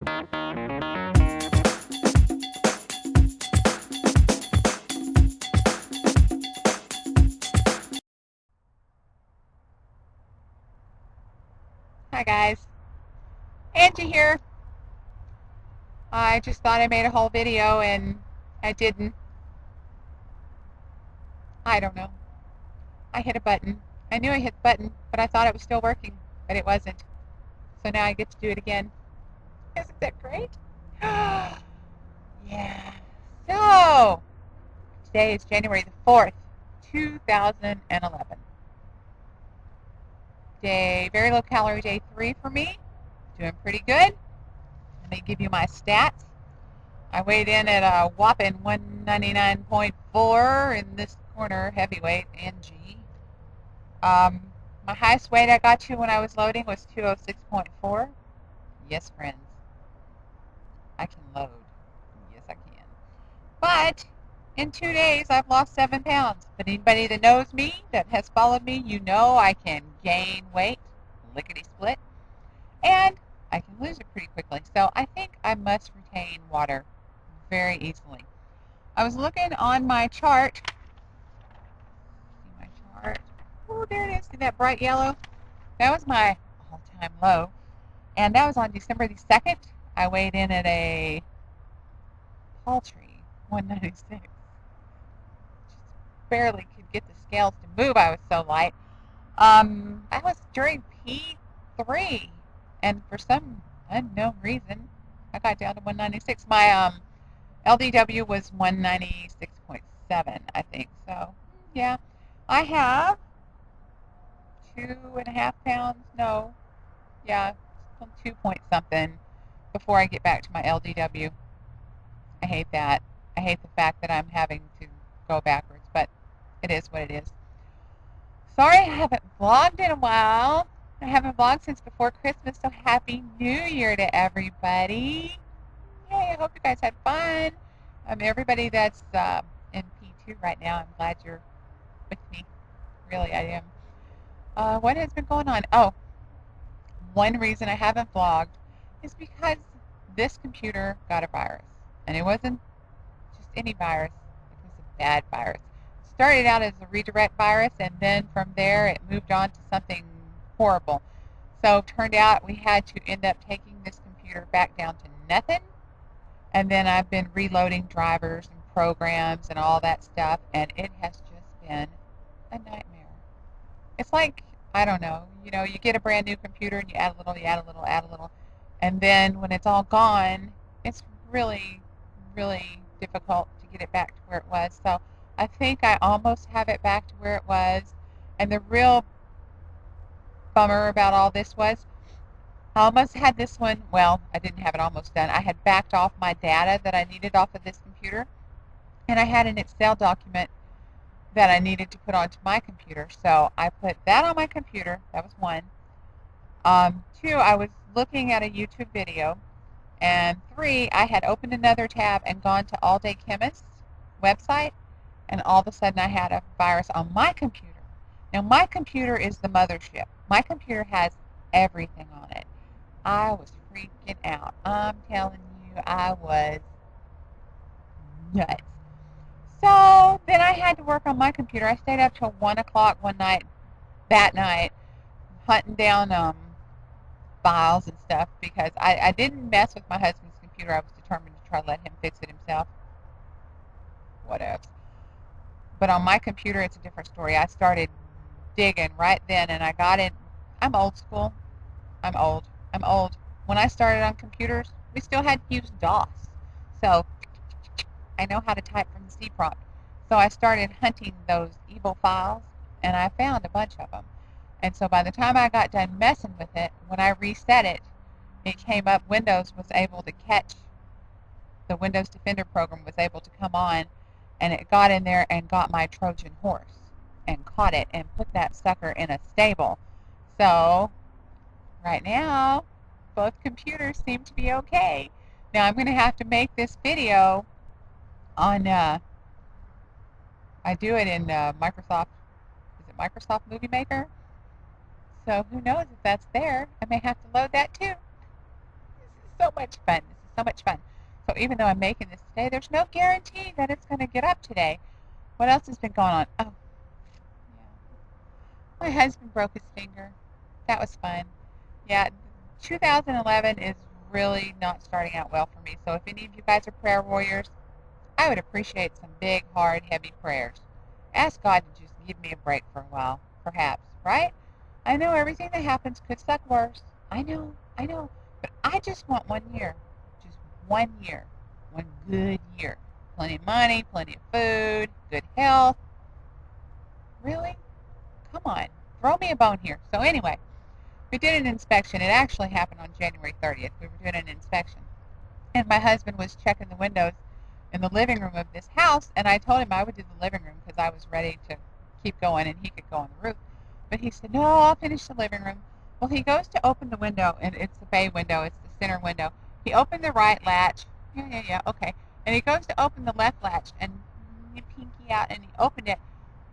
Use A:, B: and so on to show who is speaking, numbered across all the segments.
A: Hi guys, Angie here. I just thought I made a whole video and I didn't. I don't know. I hit a button. I knew I hit the button, but I thought it was still working, but it wasn't. So now I get to do it again. Isn't that great? Yeah. So, today is January the 4th, 2011. Very low calorie day 3 for me. Doing pretty good. Let me give you my stats. I weighed in at a whopping 199.4 in this corner, heavyweight, NG. My highest weight I got to when I was loading was 206.4. Yes, friends, I can load. Yes, I can. But in 2 days, I've lost 7 pounds. But anybody that knows me, that has followed me, you know I can gain weight, lickety-split, and I can lose it pretty quickly. So I think I must retain water very easily. I was looking on my chart. See my chart. Oh, there it is. See that bright yellow? That was my all-time low. And that was on December the 2nd. I weighed in at a paltry 196. Just barely could get the scales to move. I was so light. I was during P3. And for some unknown reason, I got down to 196. My LDW was 196.7, I think. So, yeah. I have 2.5 pounds. No. Yeah. 2 point something before I get back to my LDW. I hate that. I hate the fact that I'm having to go backwards, but it is what it is. Sorry I haven't vlogged in a while. I haven't vlogged since before Christmas, so Happy New Year to everybody. Yay, I hope you guys had fun. Everybody that's in P2 right now, I'm glad you're with me. Really, I am. What has been going on? Oh, one reason I haven't vlogged is because this computer got a virus. And it wasn't just any virus. It was a bad virus. It started out as a redirect virus, and then from there it moved on to something horrible. So it turned out we had to end up taking this computer back down to nothing. And then I've been reloading drivers and programs and all that stuff, and it has just been a nightmare. It's like, I don't know, you get a brand new computer and you add a little, you add a little, add a little, and then when it's all gone, it's really, really difficult to get it back to where it was. So I think I almost have it back to where it was. And the real bummer about all this was I almost had this one, well, I didn't have it almost done. I had backed off my data that I needed off of this computer, and I had an Excel document that I needed to put onto my computer. So I put that on my computer. That was one. Two, I was looking at a YouTube video. And three, I had opened another tab and gone to All Day Chemist's website, and all of a sudden I had a virus on my computer. Now, my computer is the mothership. My computer has everything on it. I was freaking out. I'm telling you, I was nuts. So then I had to work on my computer. I stayed up till 1 o'clock that night, hunting down files and stuff because I didn't mess with my husband's computer. I was determined to try to let him fix it himself. What else? But on my computer, it's a different story. I started digging right then, and I got in. I'm old school. I'm old. I'm old. When I started on computers, we still had to use DOS. So I know how to type from the C prompt. So I started hunting those evil files, and I found a bunch of them. And so by the time I got done messing with it, when I reset it, it came up, Windows was able to catch, the Windows Defender program was able to come on, and it got in there and got my Trojan horse and caught it and put that sucker in a stable. So right now, both computers seem to be okay. Now I'm going to have to make this video on, I do it in Microsoft, is it Microsoft Movie Maker? So who knows if that's there. I may have to load that too. so much fun. This is so much fun. So even though I'm making this today, there's no guarantee that it's going to get up today. What else has been going on? Oh, yeah. My husband broke his finger. That was fun. Yeah, 2011 is really not starting out well for me. So if any of you guys are prayer warriors, I would appreciate some big, hard, heavy prayers. Ask God to just give me a break for a while, perhaps, right? I know everything that happens could suck worse. I know. But I just want 1 year. Just 1 year. One good year. Plenty of money, plenty of food, good health. Really? Come on. Throw me a bone here. So anyway, we did an inspection. It actually happened on January 30th. We were doing an inspection. And my husband was checking the windows in the living room of this house, and I told him I would do the living room because I was ready to keep going and he could go on the roof. But he said, no, I'll finish the living room. Well, he goes to open the window, and it's the bay window. It's the center window. He opened the right latch. Yeah, okay. And he goes to open the left latch, and he pinky out, and he opened it.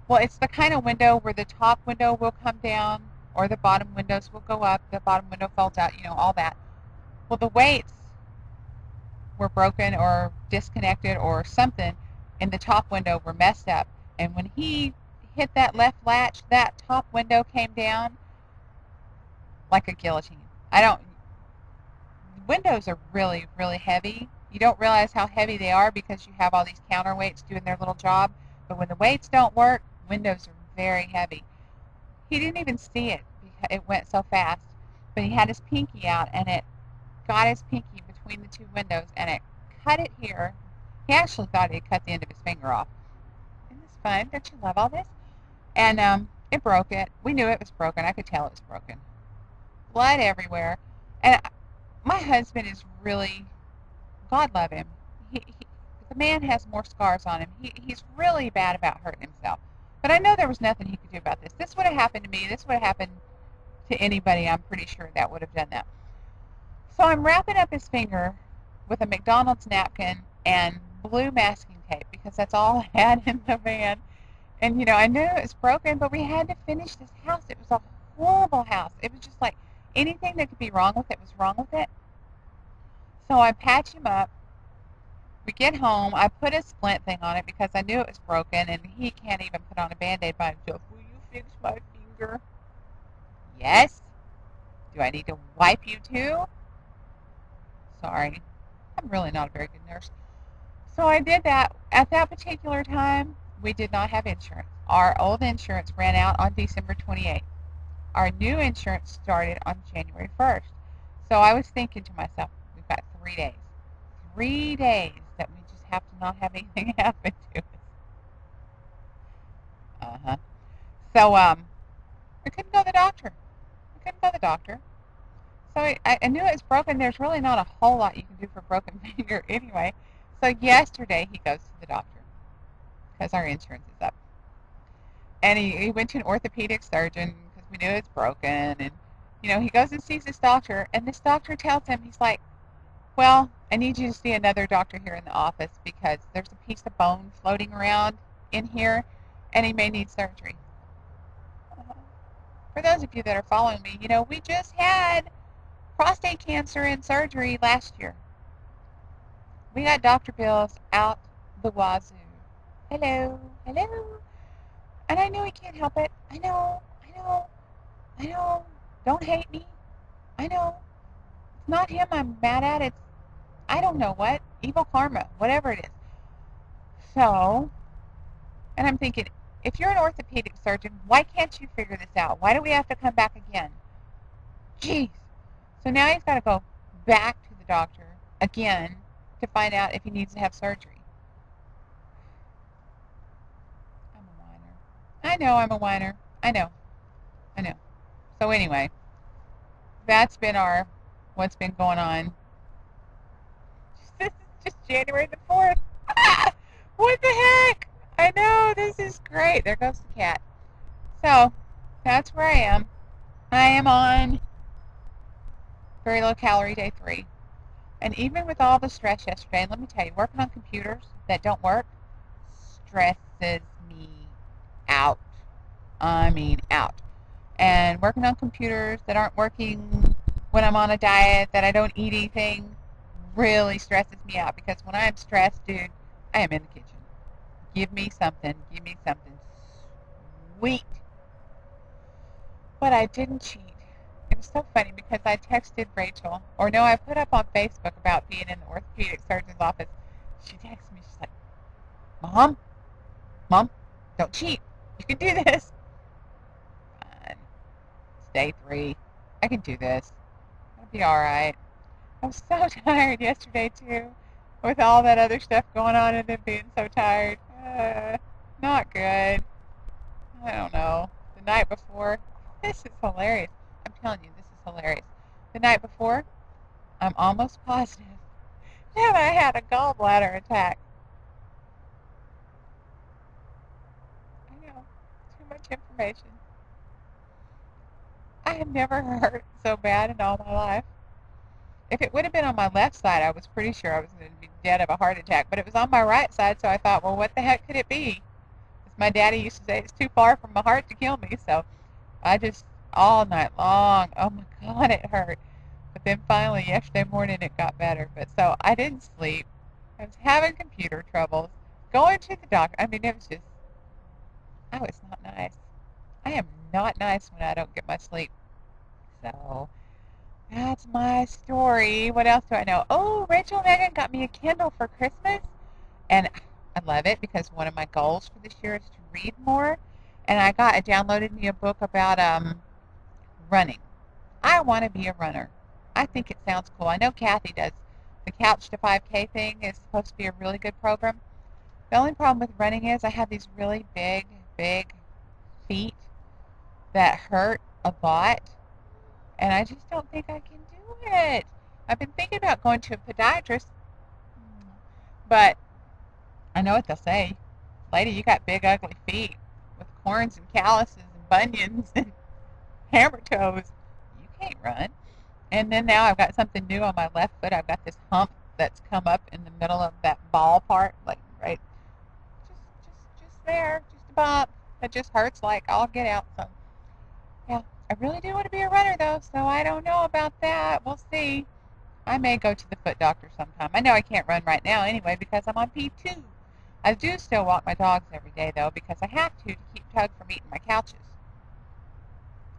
A: Well, it's the kind of window where the top window will come down or the bottom windows will go up. The bottom window folds out, all that. Well, the weights were broken or disconnected or something, and the top window were messed up. And when he hit that left latch, that top window came down like a guillotine. Windows are really, really heavy. You don't realize how heavy they are because you have all these counterweights doing their little job. But when the weights don't work, windows are very heavy. He didn't even see it because it went so fast. But he had his pinky out, and it got his pinky between the two windows, and it cut it here. He actually thought he had cut the end of his finger off. Isn't this fun? Don't you love all this? And it broke it. We knew it was broken. I could tell it was broken. Blood everywhere. And my husband is really, God love him. The man has more scars on him. He's really bad about hurting himself. But I know there was nothing he could do about this. This would have happened to me. This would have happened to anybody, I'm pretty sure, that would have done that. So I'm wrapping up his finger with a McDonald's napkin and blue masking tape because that's all I had in the van. And, I knew it was broken, but we had to finish this house. It was a horrible house. It was just like anything that could be wrong with it was wrong with it. So I patch him up. We get home. I put a splint thing on it because I knew it was broken, and he can't even put on a Band-Aid by himself. Will you fix my finger? Yes. Do I need to wipe you too? Sorry. I'm really not a very good nurse. So I did that. At that particular time, we did not have insurance. Our old insurance ran out on December 28th. Our new insurance started on January 1st. So I was thinking to myself, we've got 3 days. 3 days that we just have to not have anything happen to us. So we couldn't go to the doctor. So I knew it was broken. There's really not a whole lot you can do for a broken finger anyway. So yesterday he goes to the doctor because our insurance is up. And he went to an orthopedic surgeon because we knew it's broken. And, he goes and sees this doctor. And this doctor tells him, he's like, well, I need you to see another doctor here in the office because there's a piece of bone floating around in here and he may need surgery. For those of you that are following me, we just had prostate cancer and surgery last year. We got doctor bills out the wazoo. Hello. And I know he can't help it. I know. Don't hate me. I know. It's not him I'm mad at. It's, I don't know what. Evil karma. Whatever it is. So, and I'm thinking, if you're an orthopedic surgeon, why can't you figure this out? Why do we have to come back again? Jeez. So now he's got to go back to the doctor again to find out if he needs to have surgery. I'm a whiner. I know I'm a whiner. I know. So anyway, that's been what's been going on. This is just January the 4th. What the heck? I know, this is great. There goes the cat. So, that's where I am. I am on very low calorie day 3. And even with all the stress yesterday, and let me tell you, working on computers that don't work stresses me out. I mean, out. And working on computers that aren't working when I'm on a diet, that I don't eat anything, really stresses me out, because when I'm stressed, dude, I am in the kitchen. Give me something. Give me something sweet. But I didn't cheat. It was so funny because I texted Rachel, or no, I put up on Facebook about being in the orthopedic surgeon's office. She texted me. She's like, Mom, don't cheat. You can do this. Fine. It's day 3. I can do this. It'll be all right. I was so tired yesterday, too, with all that other stuff going on and then being so tired. Not good. I don't know. The night before, this is hilarious. I'm telling you, this is hilarious. The night before, I'm almost positive that I had a gallbladder attack. I know, too much information. I have never hurt so bad in all my life. If it would have been on my left side, I was pretty sure I was going to be dead of a heart attack. But it was on my right side, so I thought, well, what the heck could it be? As my daddy used to say, it's too far from my heart to kill me. So I just, all night long, oh my God, it hurt. But then finally, yesterday morning, it got better. But so I didn't sleep. I was having computer troubles, going to the doctor. I mean, it was just, I was not nice. I am not nice when I don't get my sleep. So that's my story. What else do I know? Oh, Rachel and Megan got me a Kindle for Christmas. And I love it because one of my goals for this year is to read more. And I downloaded me a book about running. I want to be a runner. I think it sounds cool. I know Kathy does. The Couch to 5K thing is supposed to be a really good program. The only problem with running is I have these really big, big feet that hurt a lot. And I just don't think I can do it. I've been thinking about going to a podiatrist, but I know what they'll say. Lady, you got big, ugly feet with corns and calluses and bunions and hammer toes. You can't run. And then now I've got something new on my left foot. I've got this hump that's come up in the middle of that ball part, like right, just there, just a bump that just hurts like I'll get out. So yeah, I really do want to be a runner though, so I don't know about that. We'll see. I may go to the foot doctor sometime. I know I can't run right now anyway because I'm on P2. I do still walk my dogs every day though because I have to keep Tug from eating my couches.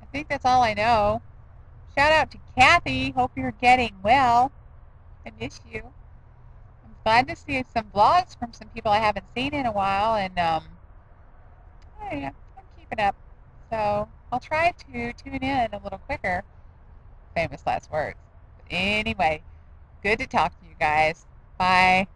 A: I think that's all I know. Shout out to Kathy. Hope you're getting well. I miss you. I'm glad to see some vlogs from some people I haven't seen in a while, and yeah, I'm keeping up. So I'll try to tune in a little quicker. Famous last words. But anyway, good to talk to you guys. Bye.